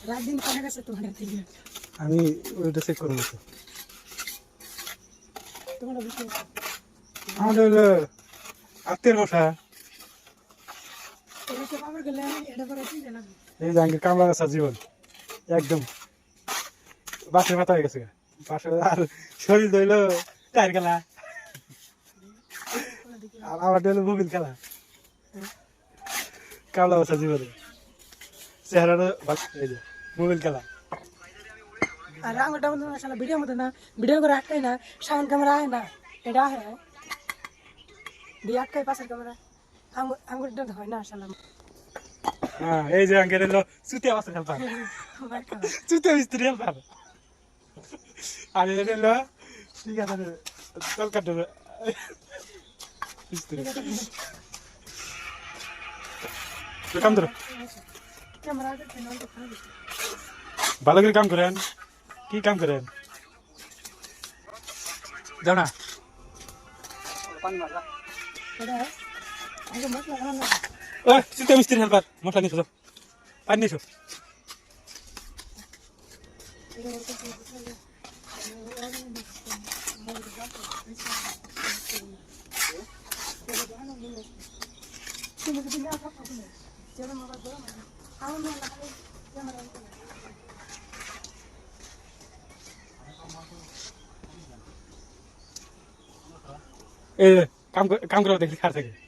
রাত দিন কানে গেছে তোমার আমি ওইটা চেক করবো তো। তোমার আমাদের আত্মীয় বসা গেলে এটা করে চিনতে না এই যে আঙ্কেল কামলা গাছা জীবন একদম বাসের মাথা হয়ে গেছে বাসে আর শরীর ধইল টায়ার খেলা আর আমার ধইল মোবিল খেলা কামলা গাছা জীবনে চেহারাটা এই যে মোবিল খেলা আর আঙুলটা মতো আসলে ভিডিও মতো না ভিডিও করে আটকাই না সাউন্ড ক্যামেরা আয় না এটা আহে দিয়ে আটকাই পাশের ক্যামেরা আঙুলটা হয় না আসলে হ্যাঁ এই যে আঙ্কেল এলো চুতিয়া বাসা খেলতাম চুতিয়া মিস্ত্রি খেলতাম আর এটা এলো ঠিক আছে চল কাটে মিস্ত্রি কাম ধরো ক্যামেরা ভালো করে কাম করেন কি কাম করেন যাও না চুতিয়া মিস্ত্রি খেলবার মশলা নিয়েছো পানি নিয়েছো কাম করে দেখি খার থেকে